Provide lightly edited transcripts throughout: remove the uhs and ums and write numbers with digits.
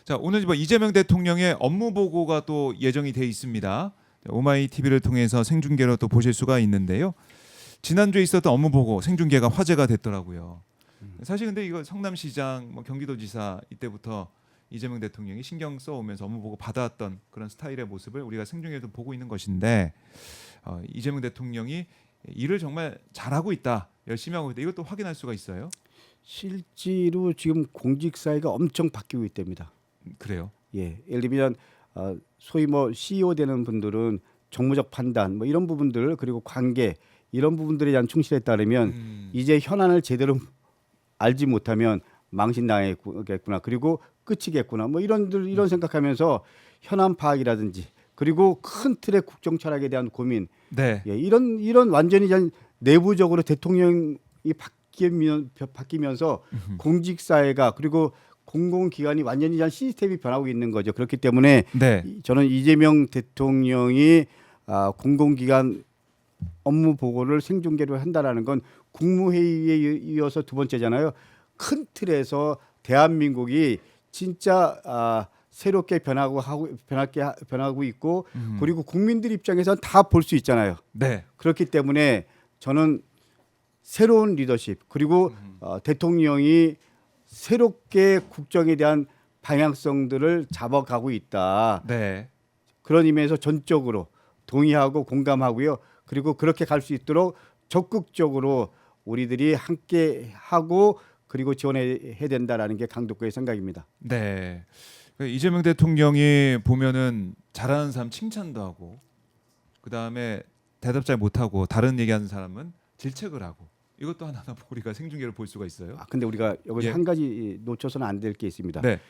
자, 오늘 뭐 이재명 대통령의 업무 보고가 또 예정이 돼 있습니다. 오마이 TV를 통해서 생중계로 또 보실 수가 있는데요. 지난주에 있었던 업무 보고 생중계가 화제가 됐더라고요. 사실 근데 이거 성남시장, 뭐 경기도지사 이때부터 이재명 대통령이 신경 써오면서 업무 보고 받아왔던 그런 스타일의 모습을 우리가 생중계도 보고 있는 것인데 이재명 대통령이 일을 정말 잘하고 있다, 열심히 하고 있다, 이것도 확인할 수가 있어요. 실제로 지금 공직 사회가 엄청 바뀌고 있답니다. 그래요? 예, 예를 들면 소위 뭐 CEO 되는 분들은 정무적 판단 뭐 이런 부분들 그리고 관계 이런 부분들에 대한 충실에 따르면 이제 현안을 제대로 알지 못하면 망신당하겠구나 그리고 끝이겠구나 뭐 이런 생각하면서 현안 파악이라든지 그리고 큰 틀의 국정 철학에 대한 고민 네. 예, 이런 완전히 그냥 내부적으로 대통령이 바뀌면서 공직 사회가 그리고 공공기관이 완전히 그냥 시스템이 변하고 있는 거죠. 그렇기 때문에 네. 저는 이재명 대통령이 공공기관 업무 보고를 생중계로 한다라는 건 국무회의에 이어서 두 번째잖아요. 큰 틀에서 대한민국이 진짜 새롭게 변하고 있고 그리고 국민들 입장에서는 다 볼 수 있잖아요. 네. 그렇기 때문에 저는 새로운 리더십 그리고 대통령이 새롭게 국정에 대한 방향성들을 잡아가고 있다. 네. 그런 의미에서 전적으로 동의하고 공감하고요. 그리고 그렇게 갈 수 있도록 적극적으로 우리들이 함께 하고 그리고 지원해야 된다라는 게 강독구의 생각입니다. 네. 이재명 대통령이 보면은 잘하는 사람 칭찬도 하고, 그 다음에 대답 잘 못하고 다른 얘기하는 사람은 질책을 하고, 이것도 하나 우리가 생중계를 볼 수가 있어요. 근데 우리가 여기서 예. 한 가지 놓쳐서는 안 될 게 있습니다. 네.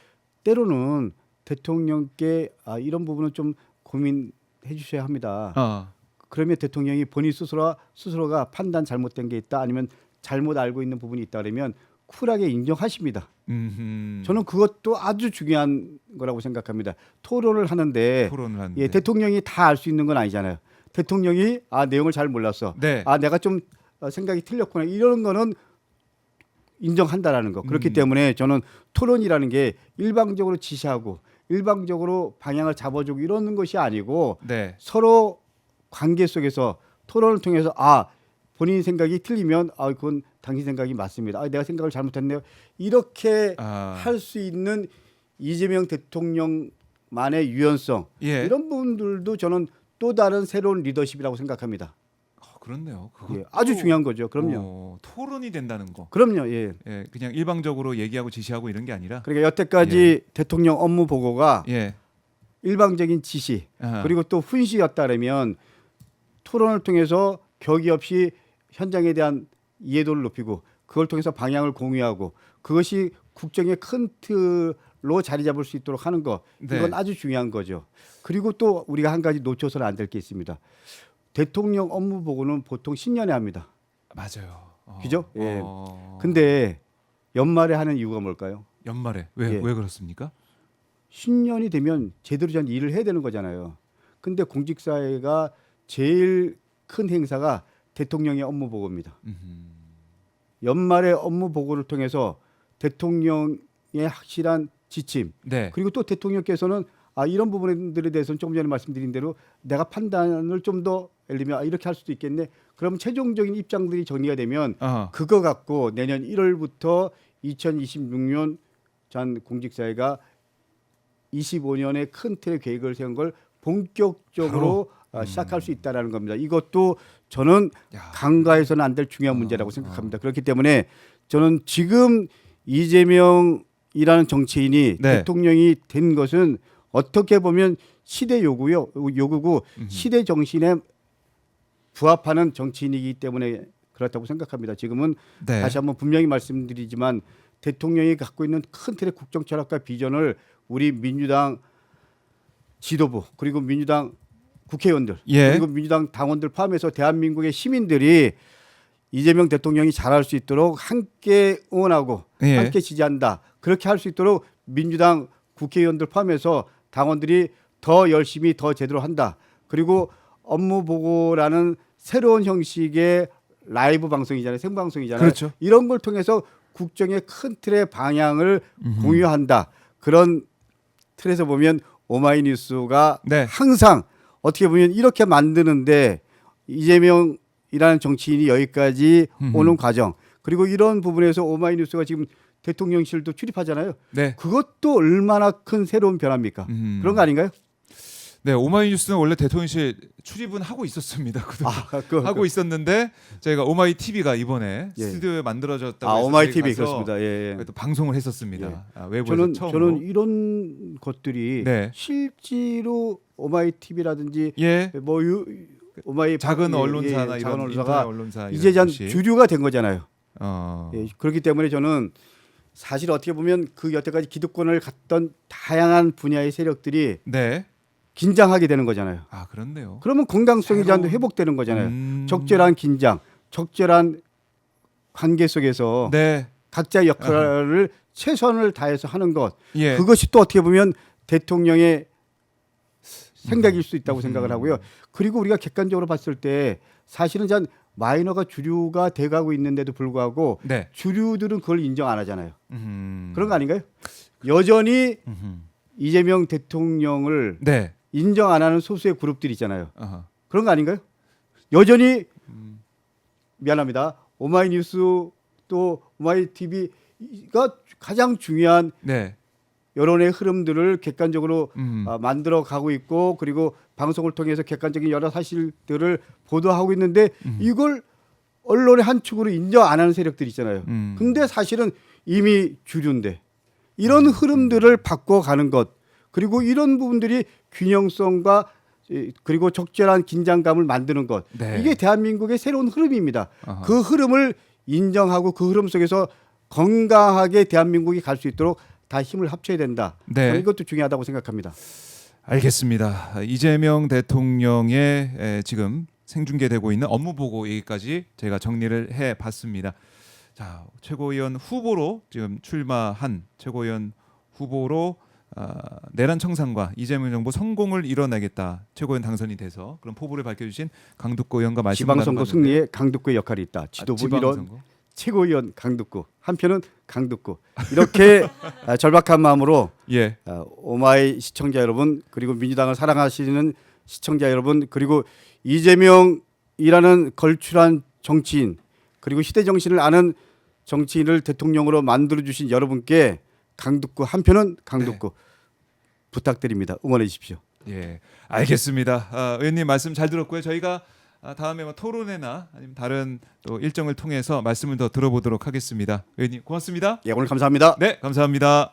때로는 대통령께 이런 부분은 좀 고민해 주셔야 합니다. 그러면 대통령이 본인 스스로가 판단 잘못된 게 있다 아니면 잘못 알고 있는 부분이 있다 그러면 쿨하게 인정하십니다. 저는 그것도 아주 중요한 거라고 생각합니다. 토론을 하는데 토론을 하는데. 예, 대통령이 다 알 수 있는 건 아니잖아요. 대통령이 내용을 잘 몰랐어. 네. 내가 좀 생각이 틀렸구나. 이런 거는 인정한다라는 거. 그렇기 때문에 저는 토론이라는 게 일방적으로 지시하고 일방적으로 방향을 잡아주고 이러는 것이 아니고 네. 서로 관계 속에서 토론을 통해서 본인 생각이 틀리면 그건 당신 생각이 맞습니다. 내가 생각을 잘못했네요. 이렇게 할 수 있는 이재명 대통령만의 유연성 예. 이런 부분들도 저는 또 다른 새로운 리더십이라고 생각합니다. 그렇네요. 예, 아주 중요한 거죠. 그럼요. 토론이 된다는 거. 그럼요. 예. 예, 그냥 일방적으로 얘기하고 지시하고 이런 게 아니라. 그러니까 여태까지 대통령 업무 보고가 예. 일방적인 지시 그리고 또 훈시였다면 토론을 통해서 격의 없이 현장에 대한 이해도를 높이고 그걸 통해서 방향을 공유하고 그것이 국정의 큰 틀로 자리 잡을 수 있도록 하는 거 이건 네. 아주 중요한 거죠. 그리고 또 우리가 한 가지 놓쳐서는 안 될 게 있습니다. 대통령 업무 보고는 보통 신년에 합니다. 맞아요. 그죠? 예. 근데 연말에 하는 이유가 뭘까요? 연말에 왜 그렇습니까? 신년이 되면 제대로 된 일을 해야 되는 거잖아요. 근데 공직사회가 제일 큰 행사가 대통령의 업무 보고입니다. 연말에 업무 보고를 통해서 대통령의 확실한 지침 네. 그리고 또 대통령께서는 이런 부분들에 대해서는 조금 전에 말씀드린 대로 내가 판단을 좀 더 예를 들면 이렇게 할 수도 있겠네. 그럼 최종적인 입장들이 정리가 되면 그거 갖고 내년 1월부터 2026년 전 공직사회가 25년의 큰 틀의 계획을 세운 걸 본격적으로 시작할 수 있다라는 겁니다. 이것도 저는 간과해서는 안 될 중요한 문제라고 생각합니다. 그렇기 때문에 저는 지금 이재명이라는 정치인이 대통령이 된 것은 어떻게 보면 시대 요구고 시대 정신에 부합하는 정치인이기 때문에 그렇다고 생각합니다. 지금은 다시 한번 분명히 말씀드리지만 대통령이 갖고 있는 큰 틀의 국정 철학과 비전을 우리 민주당 지도부 그리고 민주당 국회의원들 그리고 민주당 당원들 포함해서 대한민국의 시민들이 이재명 대통령이 잘할 수 있도록 함께 응원하고 함께 지지한다. 그렇게 할 수 있도록 민주당 국회의원들 포함해서 당원들이 더 열심히 더 제대로 한다. 그리고 업무 보고라는 새로운 형식의 라이브 방송이잖아요. 생방송이잖아요. 그렇죠. 이런 걸 통해서 국정의 큰 틀의 방향을 공유한다. 그런 틀에서 보면 오마이뉴스가 네. 항상 어떻게 보면 이렇게 만드는데 이재명이라는 정치인이 여기까지 오는 과정 그리고 이런 부분에서 오마이뉴스가 지금 대통령실도 출입하잖아요. 네. 그것도 얼마나 큰 새로운 변화입니까? 그런 거 아닌가요? 네, 오마이뉴스는 원래 대통령실 출입은 하고 있었습니다. 그동안. 하고 있었는데 저희가 오마이 TV가 이번에 예. 스튜디오에 만들어졌다고 해서 오마이 TV 가서 그렇습니다. 예. 또 방송을 했었습니다. 예. 외부에서 처음으로. 저는 이런 것들이 네. 실제로 오마이 TV라든지 예. 뭐 오마이 작은 예, 언론사나 작은 이런 언론사가 인터넷 언론사 이제 이런 전 곳이. 주류가 된 거잖아요. 어. 예, 그렇기 때문에 저는 사실 어떻게 보면 그 여태까지 기득권을 갖던 다양한 분야의 세력들이 네. 긴장하게 되는 거잖아요. 아, 그렇네요. 그러면 건강성이 이제 새로운- 회복되는 거잖아요. 적절한 긴장, 적절한 관계 속에서 네. 각자의 역할을 최선을 다해서 하는 것. 예. 그것이 또 어떻게 보면 대통령의 생각일 수 있다고 생각을 하고요. 그리고 우리가 객관적으로 봤을 때 사실은 전 마이너가 주류가 돼가고 있는데도 불구하고 네. 주류들은 그걸 인정 안 하잖아요. 그런 거 아닌가요? 여전히 음흠. 이재명 대통령을 네. 인정 안 하는 소수의 그룹들이 있잖아요. 아하. 그런 거 아닌가요? 여전히 미안합니다. 오마이뉴스 또 오마이TV가 가장 중요한 네. 여론의 흐름들을 객관적으로 음. 만들어 가고 있고 그리고 방송을 통해서 객관적인 여러 사실들을 보도하고 있는데 이걸 언론의 한 축으로 인정 안 하는 세력들이 있잖아요. 근데 사실은 이미 주류인데 이런 흐름들을 바꿔가는 것 그리고 이런 부분들이 균형성과 그리고 적절한 긴장감을 만드는 것 네. 이게 대한민국의 새로운 흐름입니다. 아하. 그 흐름을 인정하고 그 흐름 속에서 건강하게 대한민국이 갈 수 있도록 다 힘을 합쳐야 된다. 네. 저는 이것도 중요하다고 생각합니다. 알겠습니다. 이재명 대통령의 지금 생중계되고 있는 업무 보고 얘기까지 저희가 정리를 해봤습니다. 자, 최고위원 후보로 지금 출마한 최고위원 후보로 내란 청산과 이재명 정부 성공을 이뤄내겠다. 최고위원 당선이 돼서 그런 포부를 밝혀주신 강두구 의원과 말씀 지방선거 나눠봤는데. 승리에 강두구의 역할이 있다. 지도부 일원 지방선거? 최고위원 강두구 한편은 강두구 이렇게 절박한 마음으로 예. 오마이 시청자 여러분 그리고 민주당을 사랑하시는 시청자 여러분 그리고 이재명이라는 걸출한 정치인 그리고 시대 정신을 아는 정치인을 대통령으로 만들어 주신 여러분께 강두구 한편은 강두구 부탁드립니다. 응원해 주십시오. 예, 알겠습니다. 의원님 말씀 잘 들었고요. 저희가 다음에 뭐 토론회나 아니면 다른 또 일정을 통해서 말씀을 더 들어보도록 하겠습니다. 의원님 고맙습니다. 예, 오늘 감사합니다. 네, 감사합니다.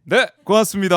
네, 고맙습니다.